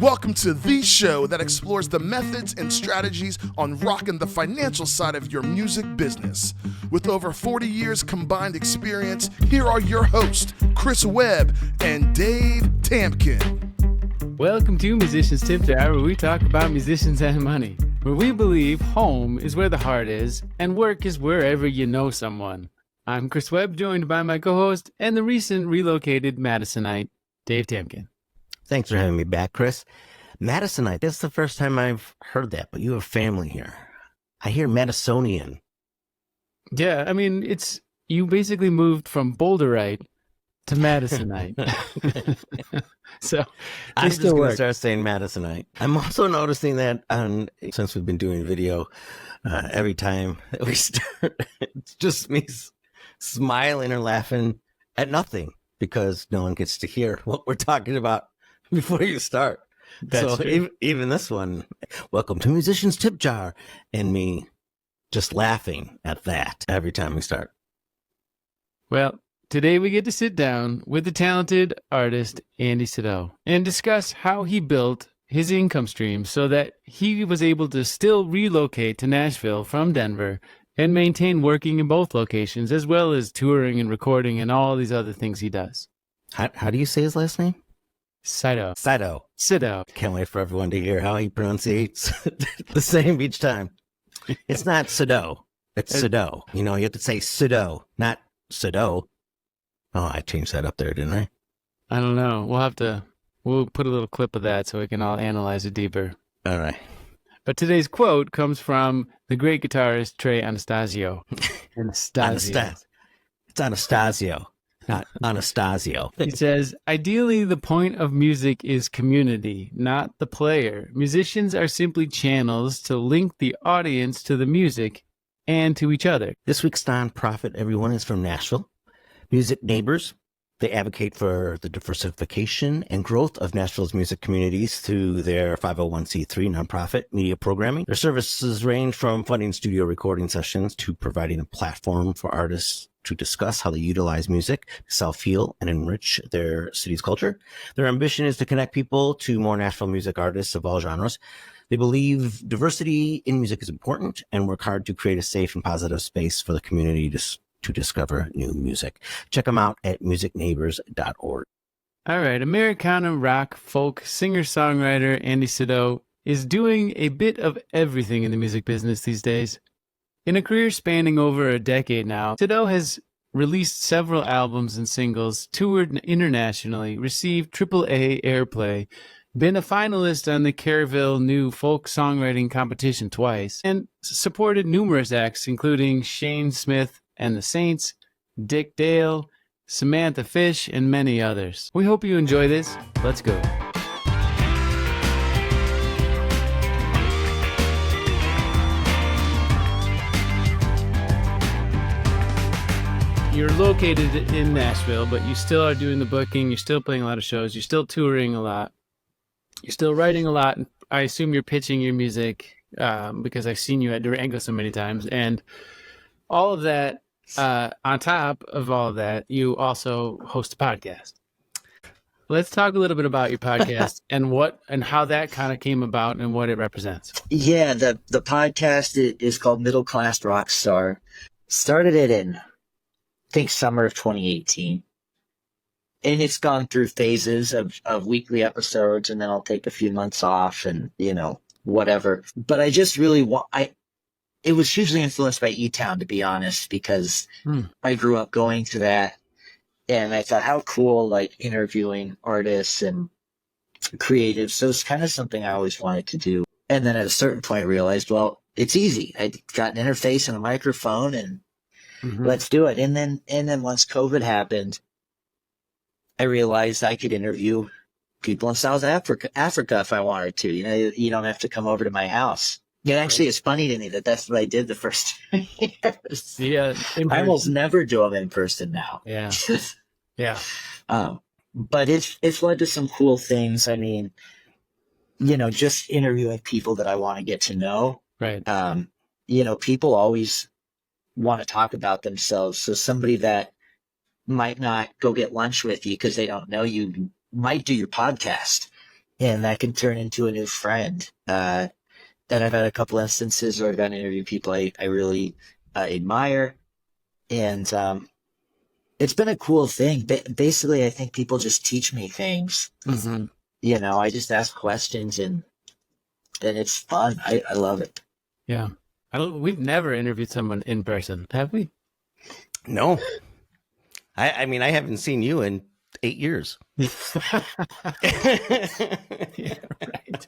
Welcome to the show that explores the methods and strategies on rocking the financial side of your music business. With over 40 years combined experience, here are your hosts, Chris Webb and Dave Tampkin. Welcome to Musicians Tip Jar, where we talk about musicians and money, where we believe home is where the heart is, and work is wherever you know someone. I'm Chris Webb, joined by my co-host and the recent relocated Madisonite, Dave Tampkin. Thanks for having me back, Chris. Madisonite, that's the first time I've heard that, but you have family here. I hear Madisonian. Yeah, I mean, you basically moved from Boulderite to Madisonite. So I'm just going to start saying Madisonite. I'm also noticing that since we've been doing video, every time that we start, it's just me smiling or laughing at nothing because no one gets to hear what we're talking about before you start. That's so true. Even this one, welcome to Musicians Tip Jar, and me just laughing at that every time we start. Well, today we get to sit down with the talented artist Andy Sydow and discuss how he built his income stream so that he was able to still relocate to Nashville from Denver and maintain working in both locations, as well as touring and recording and all these other things he does. How do you say his last name? Sydow. Sydow. Can't wait for everyone to hear how he pronounces the same each time. It's not Sydow. It's Sydow. You know, you have to say Sydow, not Sydow. Oh, I changed that up there, didn't I? I don't know. We'll put a little clip of that so we can all analyze it deeper. All right. But today's quote comes from the great guitarist Trey Anastasio. Anastasio. It's Anastasio, not Anastasio. He says, ideally, the point of music is community, not the player. Musicians are simply channels to link the audience to the music and to each other. This week's nonprofit, everyone, is from Nashville. Music Neighbors. They advocate for the diversification and growth of Nashville's music communities through their 501c3 nonprofit media programming. Their services range from funding studio recording sessions to providing a platform for artists to discuss how they utilize music to self-heal and enrich their city's culture. Their ambition is to connect people to more Nashville music artists of all genres. They believe diversity in music is important and work hard to create a safe and positive space for the community to discover new music. Check them out at musicneighbors.org. All right. Americana rock, folk, singer-songwriter Andy Sydow is doing a bit of everything in the music business these days. In a career spanning over a decade now, Sydow has released several albums and singles, toured internationally, received AAA airplay, been a finalist on the Kerrville New Folk Songwriting Competition twice, and supported numerous acts, including Shane Smith and the Saints, Dick Dale, Samantha Fish, and many others. We hope you enjoy this. Let's go. You're located in Nashville, but you still are doing the booking. You're still playing a lot of shows. You're still touring a lot. You're still writing a lot. I assume you're pitching your music because I've seen you at Durango so many times. And all of that, on top of all of that, you also host a podcast. Let's talk a little bit about your podcast and how that kind of came about and what it represents. Yeah, the podcast is called Middle Class Rockstar. Started it in, I think, summer of 2018. And it's gone through phases of weekly episodes, and then I'll take a few months off and, whatever. But I just really it was hugely influenced by E-Town, to be honest, because I grew up going to that. And I thought, how cool, like interviewing artists and creatives. So it's kind of something I always wanted to do. And then at a certain point, I realized, well, it's easy. I got an interface and a microphone, and let's do it. And then once COVID happened, I realized I could interview people in South Africa if I wanted to. You don't have to come over to my house. It actually is funny to me that that's what I did the first 2 years. Yeah, I almost never do them in person now. Yeah, yeah. But it's led to some cool things. I mean, just interviewing people that I want to get to know. Right. People always want to talk about themselves. So somebody that might not go get lunch with you because they don't know you might do your podcast. and that can turn into a new friend. Then I've had a couple instances where I've gotten to interview people I really admire, and it's been a cool thing. Basically, I think people just teach me things. Mm-hmm. You know, I just ask questions, and it's fun. I love it. Yeah. We've never interviewed someone in person, have we? No. I mean, I haven't seen you in 8 years. Yeah, right.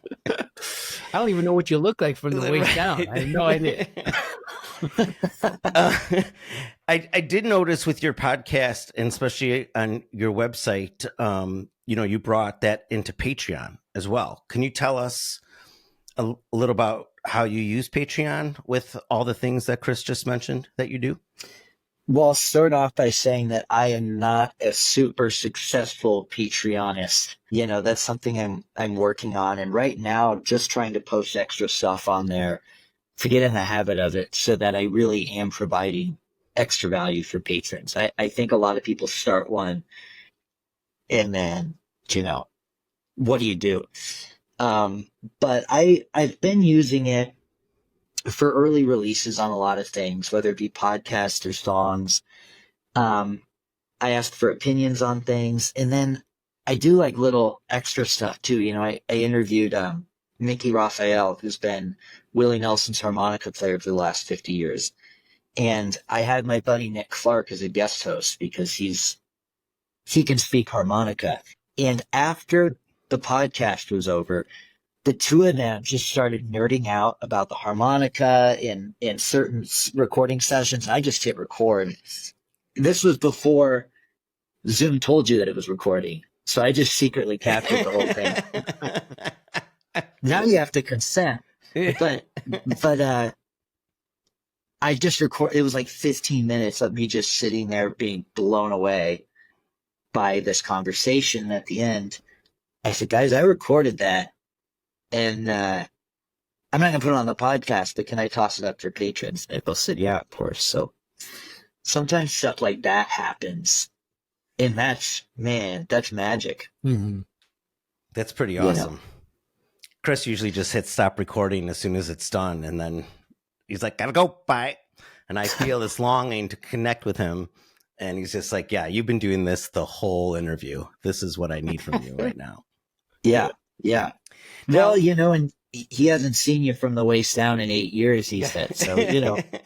I don't even know what you look like from the waist down. I have no idea. I did notice with your podcast, and especially on your website, you brought that into Patreon as well. Can you tell us a little about how you use Patreon with all the things that Chris just mentioned that you do? Well, I'll start off by saying that I am not a super successful Patreonist. You know, that's something I'm working on. And right now, just trying to post extra stuff on there to get in the habit of it so that I really am providing extra value for patrons. I think a lot of people start one and then, what do you do? But I've been using it for early releases on a lot of things, whether it be podcasts or songs. I ask for opinions on things, and then I do like little extra stuff too. You know, I interviewed Mickey Raphael, who's been Willie Nelson's harmonica player for the last 50 years. And I had my buddy Nick Clark as a guest host because he can speak harmonica. And after the podcast was over, the two of them just started nerding out about the harmonica in certain recording sessions. I just hit record. This was before Zoom told you that it was recording. So I just secretly captured the whole thing. Now you have to consent. But I just record. It was like 15 minutes of me just sitting there being blown away by this conversation. And at the end, I said, guys, I recorded that. And I'm not going to put it on the podcast, but can I toss it up for patrons? And they both said, yeah, of course. So sometimes stuff like that happens. And that's magic. Mm-hmm. That's pretty awesome. Chris usually just hits stop recording as soon as it's done. And then he's like, gotta go, bye. And I feel this longing to connect with him. And he's just like, yeah, you've been doing this the whole interview. This is what I need from you right now. Yeah. Well, and he hasn't seen you from the waist down in 8 years, he said. So,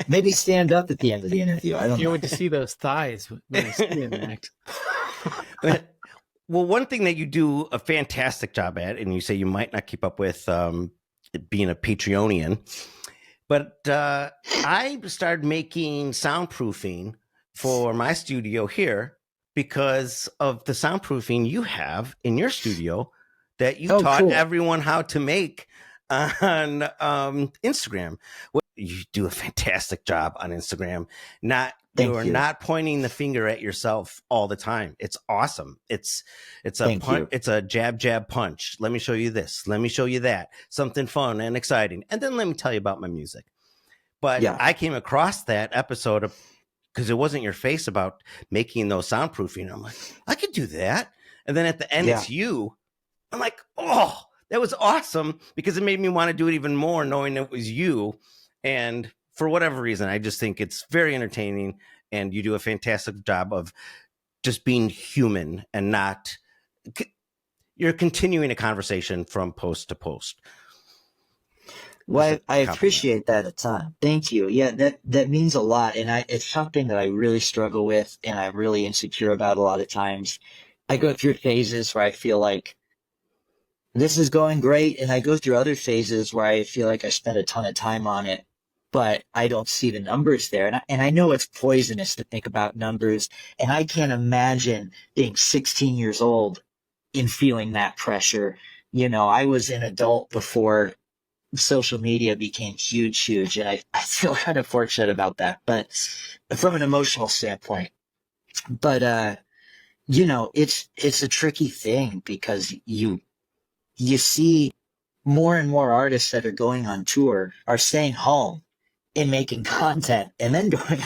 maybe stand up at the end of the interview. I don't know. You want to see those thighs when I see him act. Well, one thing that you do a fantastic job at, and you say you might not keep up with being a Patreonian, but I started making soundproofing for my studio here because of the soundproofing you have in your studio that you taught everyone how to make on Instagram. Well, you do a fantastic job on Instagram. You are not pointing the finger at yourself all the time. It's awesome. It's a jab punch. Let me show you this. Let me show you that. Something fun and exciting. And then let me tell you about my music. But I came across that episode because it wasn't your face about making those soundproofing. I'm like, I could do that. And then at the end, it's you. I'm like, oh, that was awesome because it made me want to do it even more knowing it was you. And for whatever reason, I just think it's very entertaining and you do a fantastic job of just being human and you're continuing a conversation from post to post. Well, I appreciate that a ton. Thank you. Yeah, that means a lot. And it's something that I really struggle with and I'm really insecure about a lot of times. I go through phases where I feel like this is going great. And I go through other phases where I feel like I spent a ton of time on it, but I don't see the numbers there. And I know it's poisonous to think about numbers. And I can't imagine being 16 years old and feeling that pressure. I was an adult before social media became huge. And I feel kind of fortunate about that, but from an emotional standpoint. But, it's a tricky thing because you see more and more artists that are going on tour are staying home and making content and then going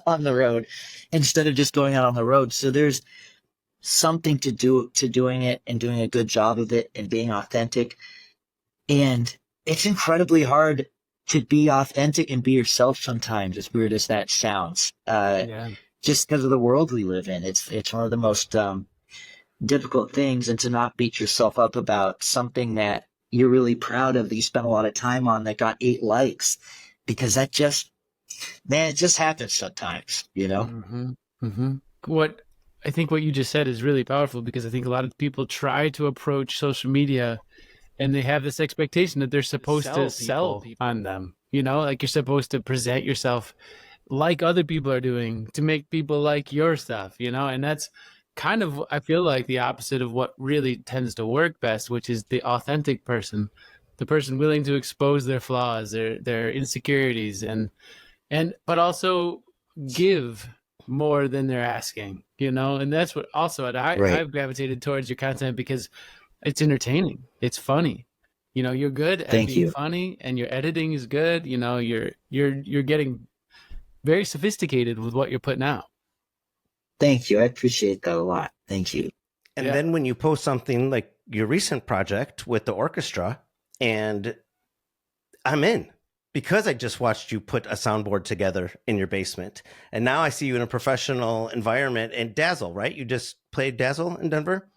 on the road instead of just going out on the road. So there's something to doing it and doing a good job of it and being authentic. And it's incredibly hard to be authentic and be yourself sometimes, as weird as that sounds. Yeah. Just because of the world we live in. It's one of the most difficult things, and to not beat yourself up about something that you're really proud of, that you spent a lot of time on, that got 8 likes, because that just, man, it just happens sometimes, you know? Mm-hmm. Mm-hmm. I think what you just said is really powerful, because I think a lot of people try to approach social media and they have this expectation that they're supposed to sell on them. You know, like you're supposed to present yourself like other people are doing to make people like your stuff, you know, and that's kind of, I feel like, the opposite of what really tends to work best, which is the authentic person, the person willing to expose their flaws, their insecurities, but also give more than they're asking, you know. And that's what also Right. I've gravitated towards your content, because it's entertaining, it's funny, you know, you're good at Thank being you. funny, and your editing is good, you know, you're getting very sophisticated with what you're putting out. Thank you. I appreciate that a lot. Thank you. And Yeah. then when you post something like your recent project with the orchestra, and I'm in, because I just watched you put a soundboard together in your basement. And now I see you in a professional environment and Dazzle, right? You just played Dazzle in Denver?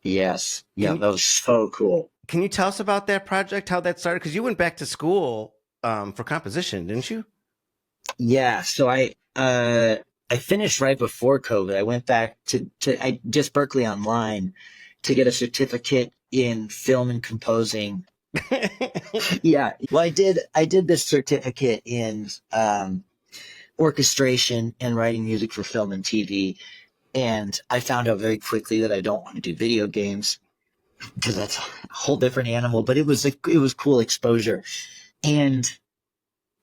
Yes. Yeah, Can- that was so cool. Can you tell us about that project, how that started? Because you went back to school for composition, didn't you? Yeah. So I finished right before COVID. I went back to I just Berkeley Online to get a certificate in film and composing. Yeah. Well, I did this certificate in orchestration and writing music for film and TV. And I found out very quickly that I don't want to do video games, because that's a whole different animal. But it was cool exposure. And,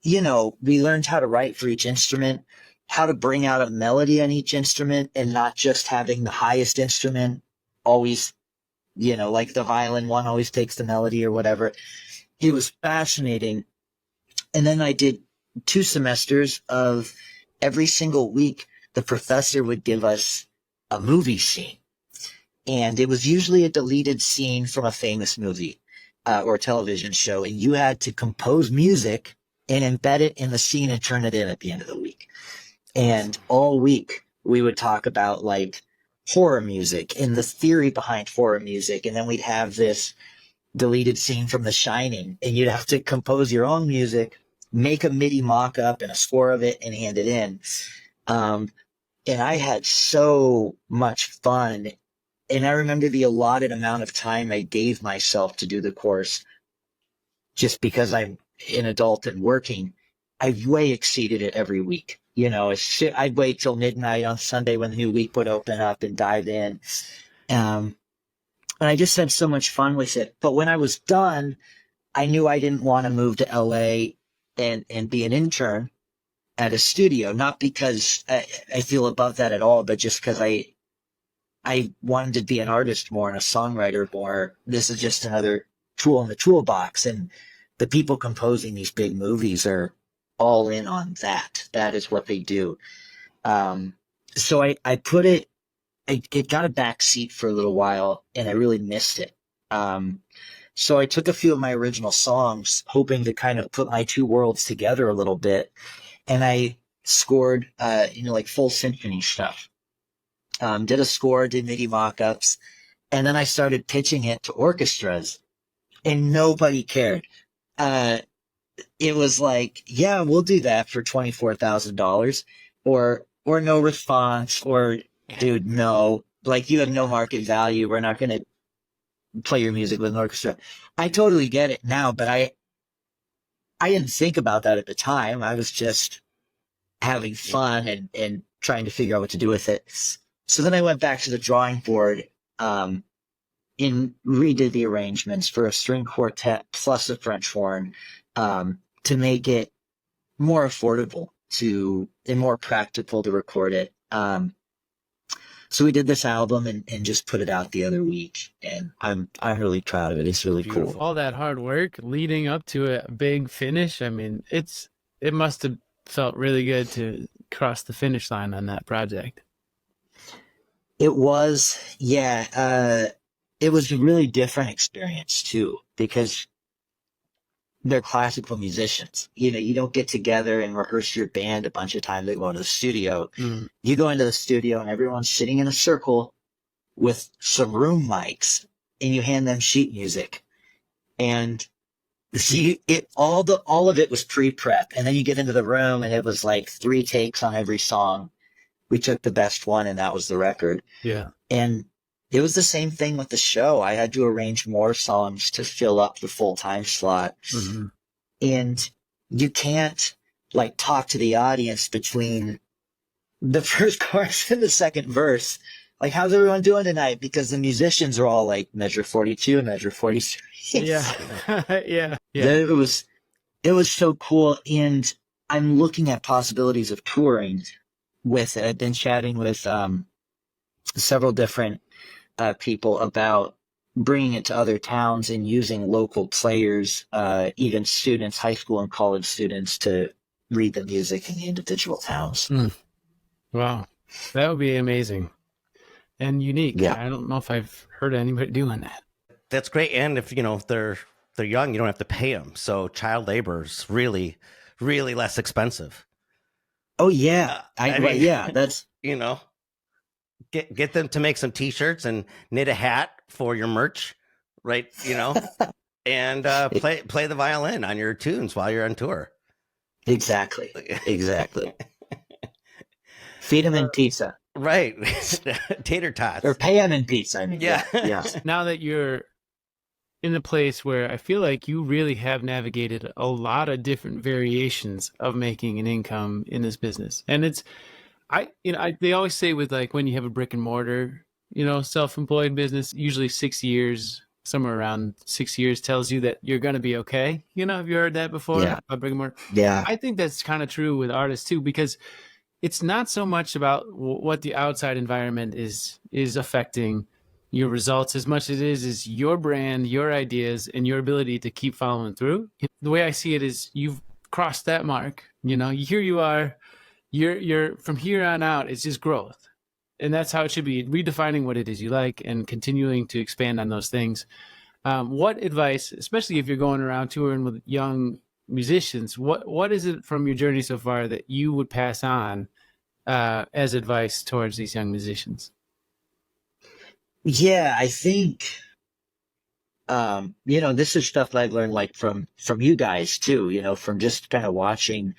you know, we learned how to write for each instrument, how to bring out a melody on each instrument, and not just having the highest instrument always, you know, like the violin one always takes the melody or whatever. It was fascinating. And then I did 2 semesters of every single week, the professor would give us a movie scene. And it was usually a deleted scene from a famous movie or television show. And you had to compose music and embed it in the scene and turn it in at the end of the week. And all week we would talk about like horror music and the theory behind horror music. And then we'd have this deleted scene from The Shining, and you'd have to compose your own music, make a MIDI mock-up and a score of it, and hand it in. And I had so much fun. And I remember the allotted amount of time I gave myself to do the course, just because I'm an adult and working, I way exceeded it every week. You know, I'd wait till midnight on Sunday when the new week would open up and dive in. And I just had so much fun with it. But when I was done, I knew I didn't want to move to LA and be an intern at a studio, not because I feel above that at all, but just because I wanted to be an artist more and a songwriter more. This is just another tool in the toolbox. And the people composing these big movies are all in on that. That is what they do. So I put it, it got a back seat for a little while, and I really missed it. So I took a few of my original songs, hoping to kind of put my 2 worlds together a little bit. And I scored, like full symphony stuff. Did a score, did MIDI mock-ups, and then I started pitching it to orchestras, and nobody cared. It was like, yeah, we'll do that for $24,000, or no response, or dude, no, like you have no market value. We're not going to play your music with an orchestra. I totally get it now, but I didn't think about that at the time. I was just having fun and trying to figure out what to do with it. So then I went back to the drawing board and redid the arrangements for a string quartet plus a French horn to make it more affordable and more practical to record it. So we did this album and just put it out the other week, and I'm really proud of it. It's really cool. All that hard work leading up to a big finish. I mean, it must have felt really good to cross the finish line on that project. It was, yeah, it was a really different experience too, because they're classical musicians. You know, you don't get together and rehearse your band a bunch of times. They go to the studio. Mm. You go into the studio and everyone's sitting in a circle with some room mics, and you hand them sheet music. And all of it was pre-prep. And then you get into the room and it was like 3 takes on every song. We took the best one and that was the record. Yeah. And it was the same thing with the show. I had to arrange more songs to fill up the full time slot. Mm-hmm. And you can't like talk to the audience between the first chorus and the second verse. Like, how's everyone doing tonight? Because the musicians are all like measure 42, measure 43. Yeah. Yeah. Yeah. It was so cool. And I'm looking at possibilities of touring with it. I've been chatting with several different people about bringing it to other towns and using local players, even students, high school and college students, to read the music in the individual towns. Mm. Wow. That would be amazing and unique. Yeah. I don't know if I've heard anybody doing that. That's great. And if, you know, if they're young, you don't have to pay them. So child labor is really, really less expensive. Oh yeah. I mean, yeah, that's, you know, get them to make some t-shirts and knit a hat for your merch, right? You know, and play the violin on your tunes while you're on tour. exactly. Feed them in pizza. Right. Tater tots. Or pay them in pizza. I mean, Yeah. yeah. Now that you're in a place where I feel like you really have navigated a lot of different variations of making an income in this business. And it's, they always say with like when you have a brick and mortar, you know, self-employed business, usually 6 years, somewhere around 6 years tells you that you're going to be okay. You know, have you heard that before? Yeah. About brick and mortar? Yeah. I think that's kind of true with artists too, because it's not so much about what the outside environment is affecting your results as much as it is your brand, your ideas, and your ability to keep following through. The way I see it is you've crossed that mark. You know, here you are. You're from here on out, it's just growth. And that's how it should be, redefining what it is you like and continuing to expand on those things. What advice, especially if you're going around touring with young musicians, what is it from your journey so far that you would pass on as advice towards these young musicians? Yeah, I think, you know, this is stuff that I've learned like from you guys too, you know, from just kind of watching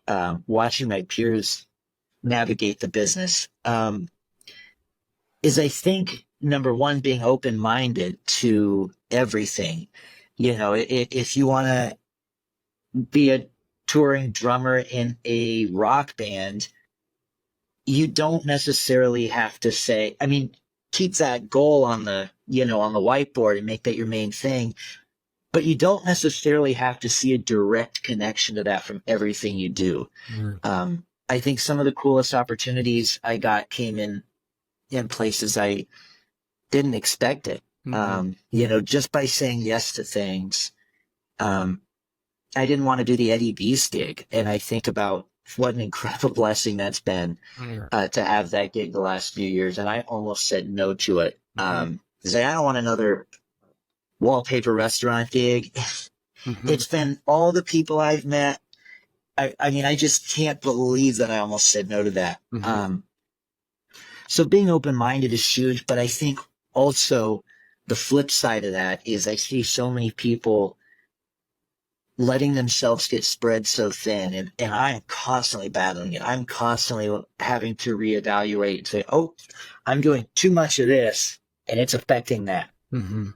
my peers navigate the business, is I think number one, being open-minded to everything. You know, if you want to be a touring drummer in a rock band, you don't necessarily have to say, I mean, keep that goal on the whiteboard and make that your main thing. But you don't necessarily have to see a direct connection to that from everything you do. Mm-hmm. I think some of the coolest opportunities I got came in places I didn't expect it. Mm-hmm. You know, just by saying yes to things. I didn't want to do the Eddie B's gig. And I think about what an incredible blessing that's been to have that gig the last few years. And I almost said no to it. Because I don't want another wallpaper restaurant gig. Mm-hmm. It's been all the people I've met. I mean, I just can't believe that I almost said no to that. Mm-hmm. So being open-minded is huge, but I think also the flip side of that is I see so many people letting themselves get spread so thin, and I am constantly battling it. I'm constantly having to reevaluate and say, oh, I'm doing too much of this, and it's affecting that. Mm-hmm.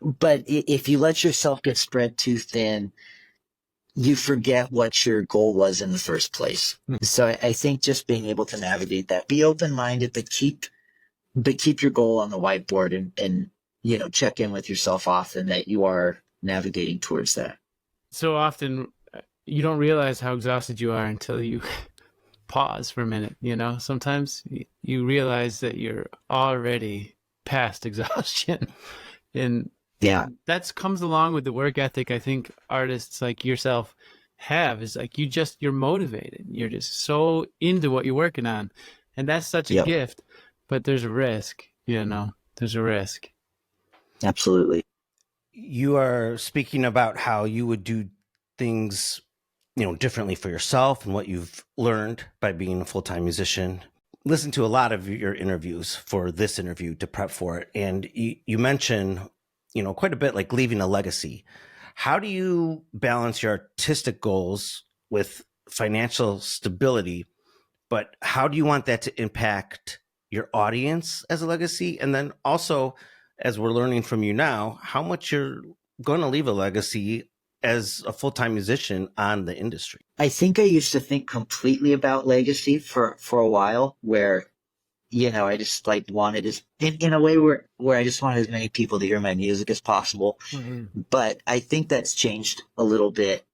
But if you let yourself get spread too thin, you forget what your goal was in the first place. Mm-hmm. So I think just being able to navigate that, be open-minded, but keep your goal on the whiteboard and you know, check in with yourself often that you are navigating towards that. So often you don't realize how exhausted you are until you pause for a minute. You know, sometimes you realize that you're already past exhaustion, and yeah, that comes along with the work ethic I think artists like yourself have. Is like you're motivated. You're just so into what you're working on, And that's such a Yep. gift, but there's a risk, there's a risk. Absolutely. You are speaking about how you would do things, differently for yourself and what you've learned by being a full-time musician. Listen to a lot of your interviews for this interview to prep for it. And you mention, quite a bit like leaving a legacy. How do you balance your artistic goals with financial stability? But how do you want that to impact your audience as a legacy? And then also, as we're learning from you now, how much you're going to leave a legacy as a full-time musician on the industry? I think I used to think completely about legacy for a while, where, I just like wanted in a way where I just wanted as many people to hear my music as possible. Mm-hmm. But I think that's changed a little bit.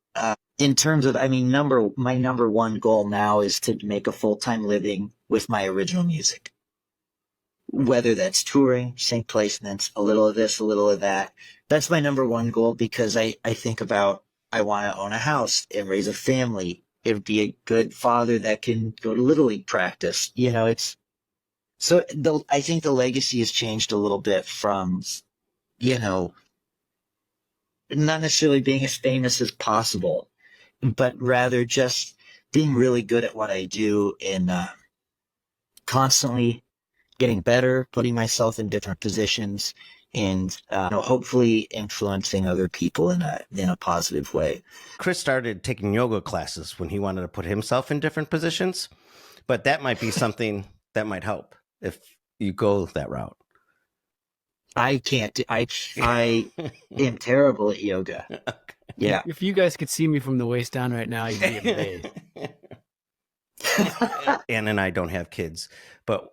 In terms of, my number one goal now is to make a full-time living with my original music. Whether that's touring, sync placements, a little of this, a little of that. That's my number one goal, because I think about, I want to own a house and raise a family. It would be a good father that can go to Little League practice. I think the legacy has changed a little bit from, not necessarily being as famous as possible, but rather just being really good at what I do and constantly getting better, putting myself in different positions, and hopefully influencing other people in a positive way. Chris started taking yoga classes when he wanted to put himself in different positions, but that might be something that might help if you go that route. I can't. I am terrible at yoga. Okay. Yeah. If you guys could see me from the waist down right now, you'd be amazed. Ann and I don't have kids, but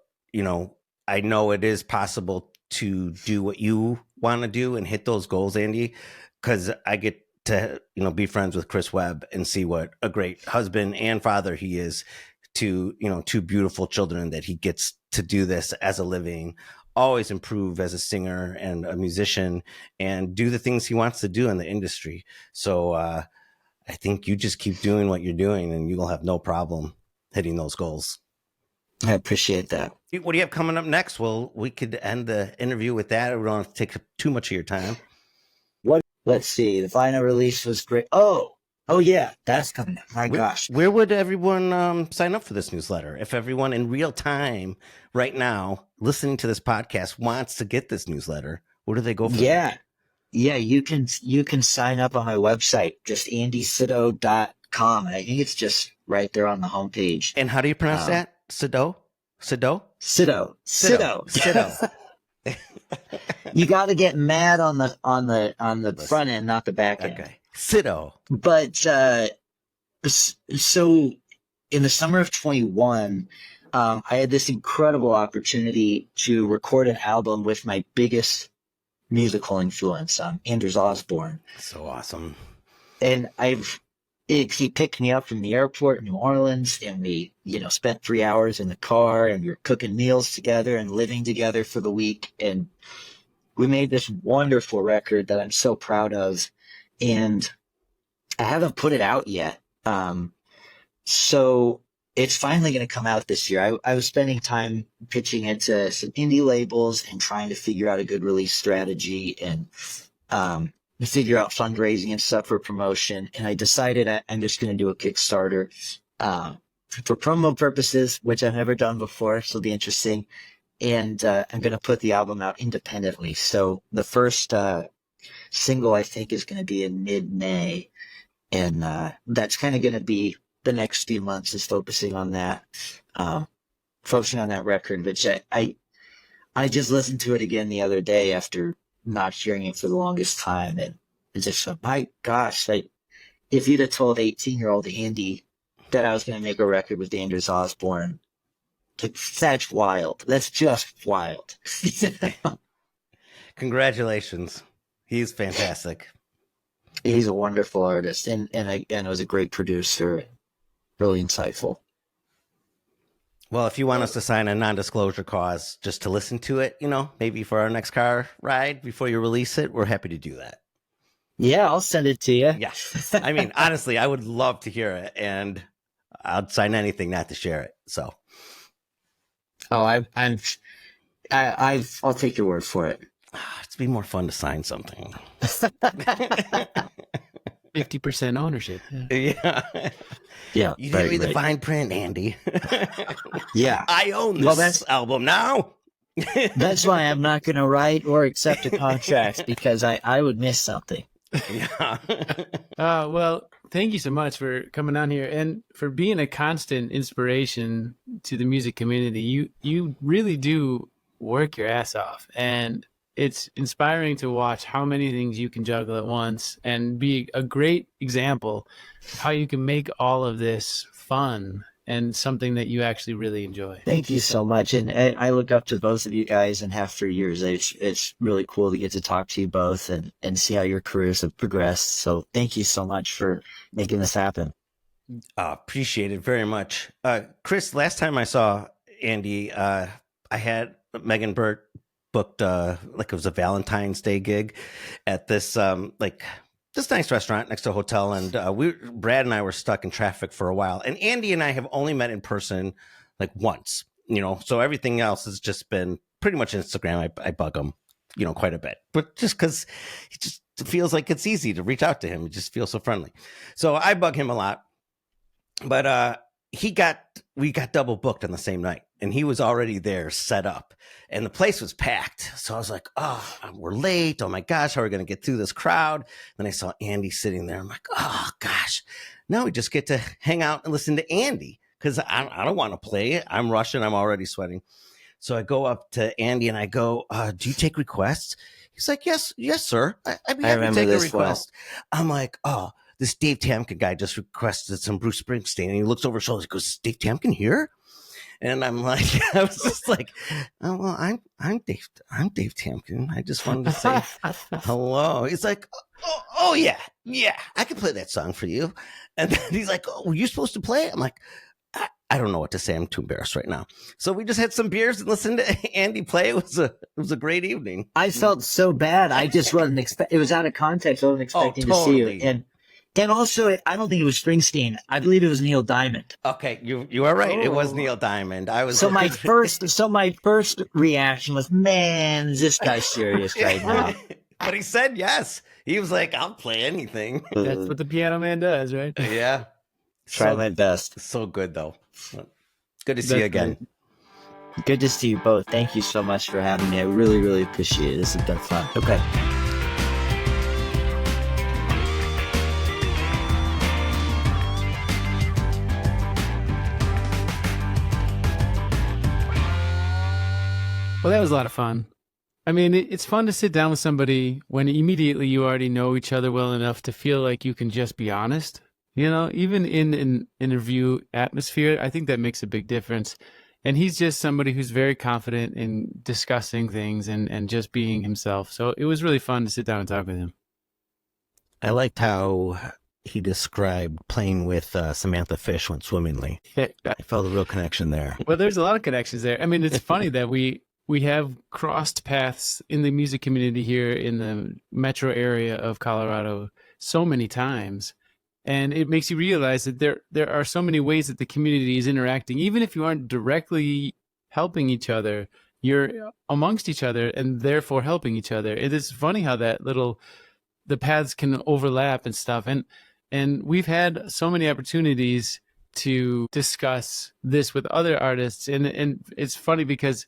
I know it is possible to do what you want to do and hit those goals, Andy, because I get to, be friends with Chris Webb and see what a great husband and father he is to, two beautiful children, that he gets to do this as a living, always improve as a singer and a musician, and do the things he wants to do in the industry. So I think you just keep doing what you're doing and you'll have no problem hitting those goals. I appreciate that. What do you have coming up next? Well, we could end the interview with that. We don't have to take up too much of your time. Let's see. The final release was great. Oh yeah, that's coming up. My gosh. Where would everyone sign up for this newsletter? If everyone in real time right now listening to this podcast wants to get this newsletter, where do they go for that? Yeah, you can sign up on my website, just andysydow.com. I think it's just right there on the homepage. And how do you pronounce that? Sydow? Sydow. You got to get mad on the front end, not the back end. Okay. Sydow. But so in the summer of 21, I had this incredible opportunity to record an album with my biggest musical influence, Anders Osborne. So awesome. And he picked me up from the airport in New Orleans, and we, spent 3 hours in the car, and we were cooking meals together and living together for the week. And we made this wonderful record that I'm so proud of. And I haven't put it out yet. So it's finally going to come out this year. I was spending time pitching it to some indie labels and trying to figure out a good release strategy and figure out fundraising and stuff for promotion. And I decided I'm just going to do a Kickstarter for promo purposes, which I've never done before. So it'll be interesting. And I'm going to put the album out independently. So the first single, I think, is going to be in mid-May. And that's kind of going to be the next few months, is focusing on that record, which I just listened to it again the other day after not hearing it for the longest time. And it's just, my gosh, if you'd have told 18-year-old Andy that I was going to make a record with Anders Osborne, that's wild. That's just wild. Congratulations. He's fantastic. He's a wonderful artist, and was a great producer. Really insightful. Well, if you want us to sign a non-disclosure clause just to listen to it, maybe for our next car ride before you release it, we're happy to do that. Yeah, I'll send it to you. Yeah. I mean, honestly, I would love to hear it, and I'd sign anything not to share it. So Oh, I'll take your word for it. It'd be more fun to sign something. 50% ownership. Yeah. Yeah. You give me the fine print, Andy. Yeah. I own this album now. That's why I'm not going to write or accept a contract, because I would miss something. Yeah. Well, thank you so much for coming on here and for being a constant inspiration to the music community. You really do work your ass off, and it's inspiring to watch how many things you can juggle at once and be a great example of how you can make all of this fun and something that you actually really enjoy. Thank you so much. And I look up to both of you guys and have for years. It's really cool to get to talk to you both and see how your careers have progressed. So thank you so much for making this happen. Appreciate it very much. Chris, last time I saw Andy, I had Megan Burt booked like it was a Valentine's Day gig at this this nice restaurant next to a hotel, and Brad and I were stuck in traffic for a while, and Andy and I have only met in person like once, so everything else has just been pretty much Instagram. I bug him, quite a bit, but just because he just feels like it's easy to reach out to him. He just feels so friendly, so I bug him a lot. But we got double booked on the same night, and he was already there set up, and the place was packed. So I was like, oh, we're late. Oh my gosh, how are we going to get through this crowd? Then I saw Andy sitting there. I'm like, oh gosh, now we just get to hang out and listen to Andy, because I don't want to play it. I'm rushing. I'm already sweating. So I go up to Andy and I go, do you take requests? He's like, yes, sir. I'd be happy to take a request. Well. I'm like, oh, this Dave Tamkin guy just requested some Bruce Springsteen, and he looks over his shoulder. He goes, is Dave Tamkin here? And I'm like, I was just like, oh, well, I'm Dave Tamkin. I just wanted to say hello. He's like, oh yeah, I can play that song for you. And then he's like, oh, were you supposed to play it? I'm like, I don't know what to say. I'm too embarrassed right now. So we just had some beers and listened to Andy play. It was a great evening. I felt so bad. I just wasn't it was out of context. I wasn't expecting to see you. And also, I don't think it was Springsteen. I believe it was Neil Diamond. Okay, you are right. Oh. It was Neil Diamond. So my first reaction was, man, is this guy serious right now? But he said yes. He was like, I'll play anything. That's what the piano man does, right? Yeah. Try my best. So good though. Good to see you again. Good to see you both. Thank you so much for having me. I really, really appreciate it. This has been fun. Okay. Well, that was a lot of fun. I mean, it's fun to sit down with somebody when immediately you already know each other well enough to feel like you can just be honest. Even in an interview atmosphere, I think that makes a big difference. And he's just somebody who's very confident in discussing things and just being himself. So it was really fun to sit down and talk with him. I liked how he described playing with Samantha Fish went swimmingly. I felt a real connection there. Well, there's a lot of connections there. I mean, it's funny that we have crossed paths in the music community here in the metro area of Colorado so many times. And it makes you realize that there are so many ways that the community is interacting. Even if you aren't directly helping each other, you're amongst each other and therefore helping each other. It is funny how the paths can overlap and stuff. And we've had so many opportunities to discuss this with other artists. And it's funny because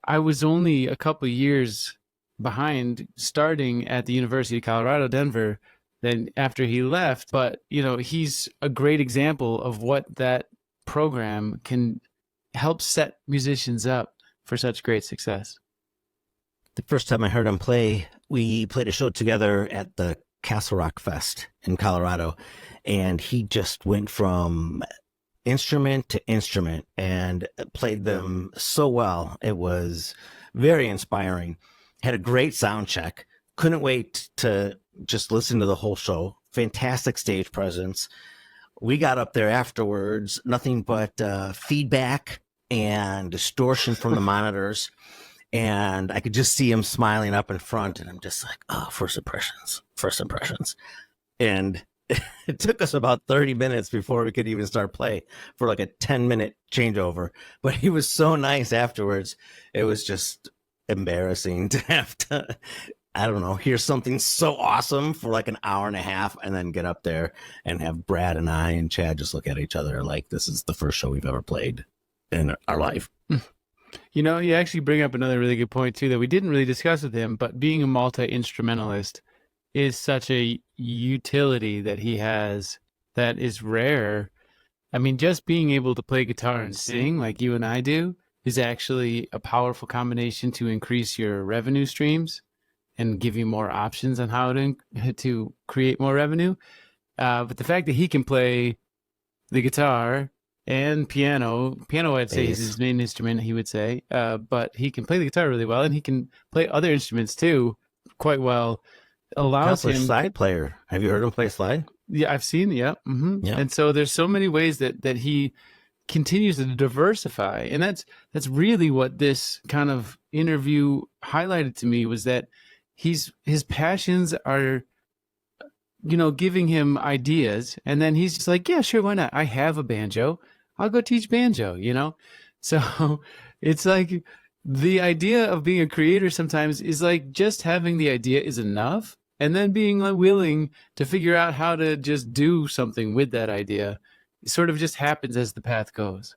I was only a couple of years behind starting at the University of Colorado, Denver, then after he left. But, he's a great example of what that program can help set musicians up for such great success. The first time I heard him play, we played a show together at the Castle Rock Fest in Colorado, and he just went from instrument to instrument and played them so well. It was very inspiring. Had a great sound check. Couldn't wait to just listen to the whole show. Fantastic stage presence. We got up there afterwards, nothing but feedback and distortion from the monitors. And I could just see him smiling up in front. And I'm just like, oh, first impressions. And it took us about 30 minutes before we could even start play for like a 10-minute changeover. But he was so nice afterwards. It was just embarrassing to have to, I don't know, hear something so awesome for like an hour and a half and then get up there and have Brad and I and Chad just look at each other like this is the first show we've ever played in our life. You know, you actually bring up another really good point too that we didn't really discuss with him, but being a multi-instrumentalist is such a utility that he has that is rare. I mean, just being able to play guitar and sing like you and I do is actually a powerful combination to increase your revenue streams and give you more options on how to create more revenue. But the fact that he can play the guitar and piano I'd say is his main instrument, he would say, but he can play the guitar really well and he can play other instruments too quite well. Allows him slide player. Have you heard him play slide? Yeah, I've seen. Yeah. And so there's so many ways that he continues to diversify, and that's really what this kind of interview highlighted to me was that his passions are, you know, giving him ideas, and then he's just like, yeah, sure, why not? I have a banjo, I'll go teach banjo, you know. So it's like the idea of being a creator sometimes is like just having the idea is enough. And then being willing to figure out how to just do something with that idea. It sort of just happens as the path goes.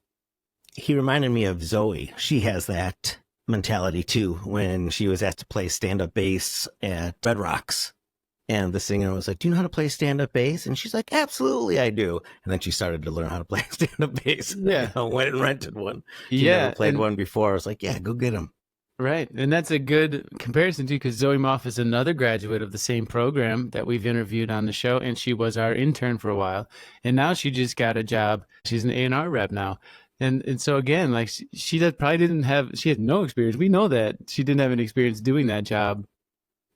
He reminded me of Zoe. She has that mentality too when she was asked to play stand-up bass at Red Rocks. And the singer was like, do you know how to play stand-up bass? And she's like, absolutely, I do. And then she started to learn how to play stand-up bass. Yeah. Went and rented one. She never played one before. I was like, yeah, go get him. Right. And that's a good comparison too, because Zoe Moff is another graduate of the same program that we've interviewed on the show. And she was our intern for a while. And now she just got a job. She's an A&R rep now. And so again, like she had no experience. We know that she didn't have any experience doing that job,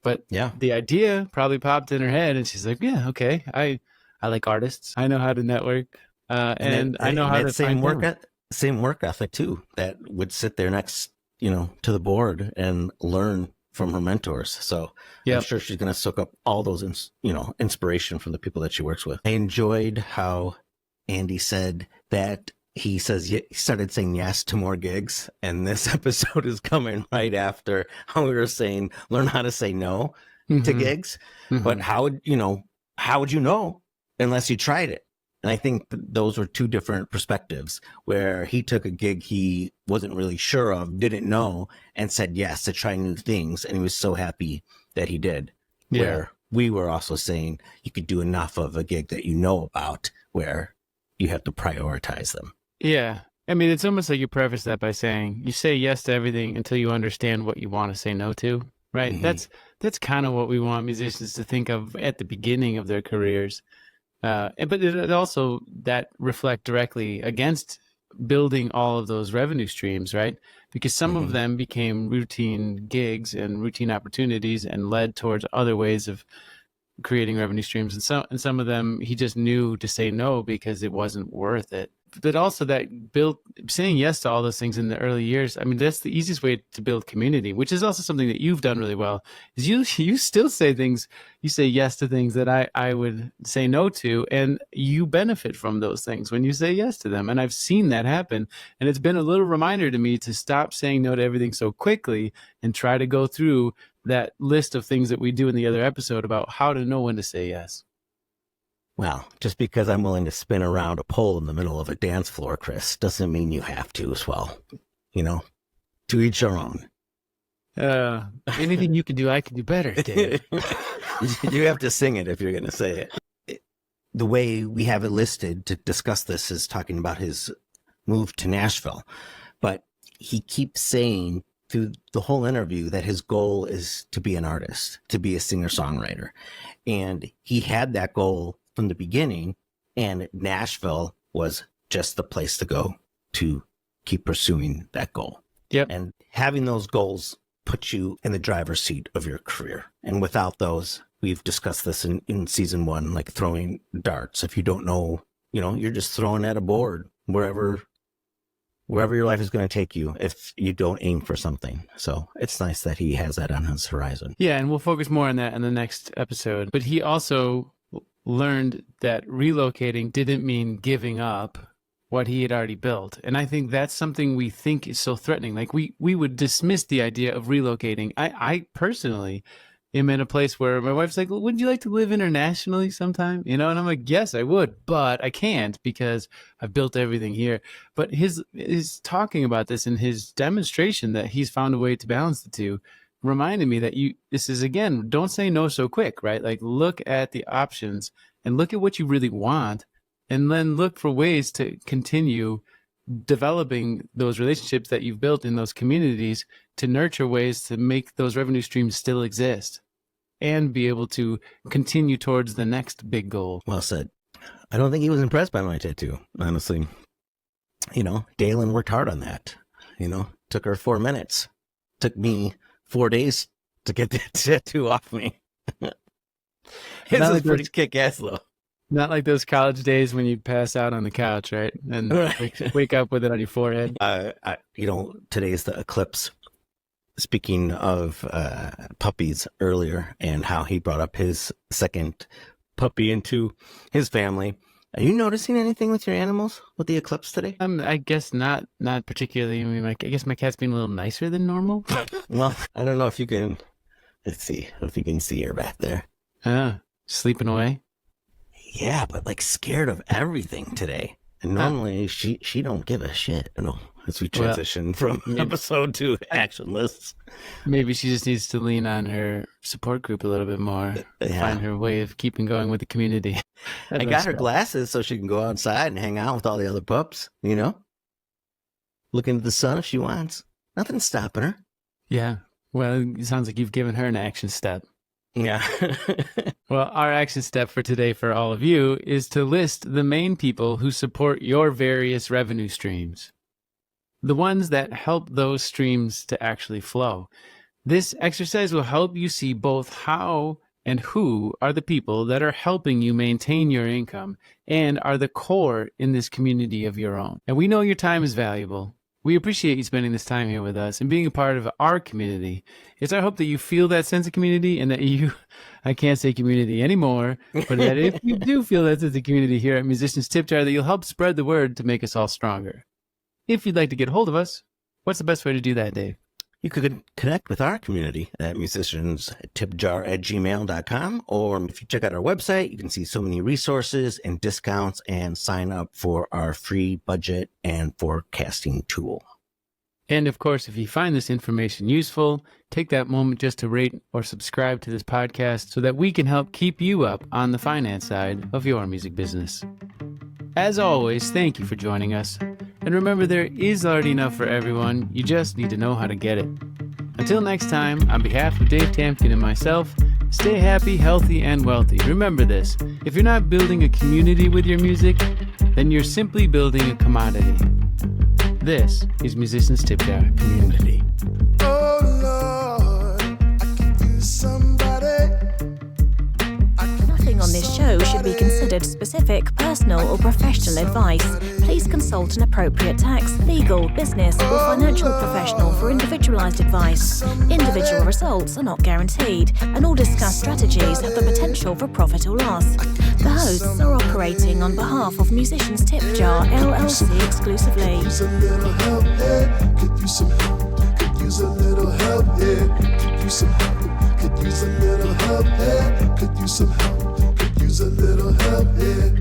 but yeah, the idea probably popped in her head and she's like, yeah, okay. I like artists. I know how to network. And I know how to same work ethic too, that would sit there next, to the board and learn from her mentors. So I'm sure she's going to soak up all those, inspiration from the people that she works with. I enjoyed how Andy said that he started saying yes to more gigs. And this episode is coming right after how we were saying, learn how to say no to gigs. Mm-hmm. But how would you know unless you tried it? And I think those were two different perspectives where he took a gig he wasn't really sure of, didn't know, and said yes to try new things. And he was so happy that he did. Yeah. Where we were also saying you could do enough of a gig that you know about where you have to prioritize them. Yeah. I mean, it's almost like you preface that by saying you say yes to everything until you understand what you want to say no to, right? Mm-hmm. That's kind of what we want musicians to think of at the beginning of their careers. But it also that reflect directly against building all of those revenue streams, right? Because some of them became routine gigs and routine opportunities and led towards other ways of creating revenue streams. And some of them he just knew to say no because it wasn't worth it. But also that saying yes to all those things in the early years. I mean, that's the easiest way to build community, which is also something that you've done really well. Is you still say things, you say yes to things that I would say no to, and you benefit from those things when you say yes to them. And I've seen that happen. And it's been a little reminder to me to stop saying no to everything so quickly and try to go through that list of things that we do in the other episode about how to know when to say yes. Well, just because I'm willing to spin around a pole in the middle of a dance floor, Chris, doesn't mean you have to as well. To each your own. Anything you can do, I can do better, Dave. You have to sing it if you're going to say it. The way we have it listed to discuss this is talking about his move to Nashville. But he keeps saying through the whole interview that his goal is to be an artist, to be a singer-songwriter. And he had that goal from the beginning, and Nashville was just the place to go to keep pursuing that goal. Yep. And having those goals put you in the driver's seat of your career. And without those, we've discussed this in season 1, like throwing darts. If you don't know, you're just throwing at a board wherever your life is going to take you if you don't aim for something. So it's nice that he has that on his horizon. Yeah, and we'll focus more on that in the next episode. But he also learned that relocating didn't mean giving up what he had already built. And I think that's something we think is so threatening. Like we would dismiss the idea of relocating. I personally am in a place where my wife's like, well, would you like to live internationally sometime? And I'm like, yes, I would, but I can't because I've built everything here. But his talking about this and his demonstration that he's found a way to balance the two reminded me that this is, again, don't say no so quick, right? Like look at the options and look at what you really want, and then look for ways to continue developing those relationships that you've built in those communities to nurture ways to make those revenue streams still exist and be able to continue towards the next big goal. Well said. I don't think he was impressed by my tattoo, honestly. Dalen worked hard on that. Took her 4 minutes. Took me 4 days to get that tattoo off me. His was pretty kick-ass, though. Not like those college days when you pass out on the couch, right? And wake up with it on your forehead. Today's the eclipse. Speaking of puppies earlier and how he brought up his second puppy into his family. Are you noticing anything with your animals with the eclipse today? I guess not particularly. I mean, I guess my cat's being a little nicer than normal. Well, I don't know if you can. Let's see if you can see her back there. Sleeping away. Yeah, but like scared of everything today. And normally she don't give a shit. As we transition from episode to action lists. Maybe she just needs to lean on her support group a little bit more. Find her way of keeping going with the community. I got her glasses so she can go outside and hang out with all the other pups, Look into the sun if she wants. Nothing's stopping her. Yeah. Well, it sounds like you've given her an action step. Yeah. Well, our action step for today for all of you is to list the main people who support your various revenue streams. The ones that help those streams to actually flow. This exercise will help you see both how and who are the people that are helping you maintain your income and are the core in this community of your own. And we know your time is valuable. We appreciate you spending this time here with us and being a part of our community. It's our hope that you feel that sense of community and that I can't say community anymore, but that if you do feel that sense of community here at Musicians Tip Jar, that you'll help spread the word to make us all stronger. If you'd like to get a hold of us, what's the best way to do that, Dave? You could connect with our community at musicianstipjar@gmail.com, or if you check out our website, you can see so many resources and discounts and sign up for our free budget and forecasting tool. And of course, if you find this information useful, take that moment just to rate or subscribe to this podcast so that we can help keep you up on the finance side of your music business. As always, thank you for joining us. And remember, there is already enough for everyone. You just need to know how to get it. Until next time, on behalf of Dave Tamkin and myself, stay happy, healthy, and wealthy. Remember this, if you're not building a community with your music, then you're simply building a commodity. This is Musicians Tip Jar Community. Oh Lord, I could use somebody. Nothing on this show should be considered specific, personal, or professional advice. Please consult an appropriate tax, legal, business, or financial professional for individualized advice. Individual results are not guaranteed, and all discussed strategies have the potential for profit or loss. The hosts are operating on behalf of Musicians Tip Jar LLC exclusively. Could use a little help here. Could use some help. Could use a little help here. Could use some help. Could use a little help here. Could use some help. Could use a little help here.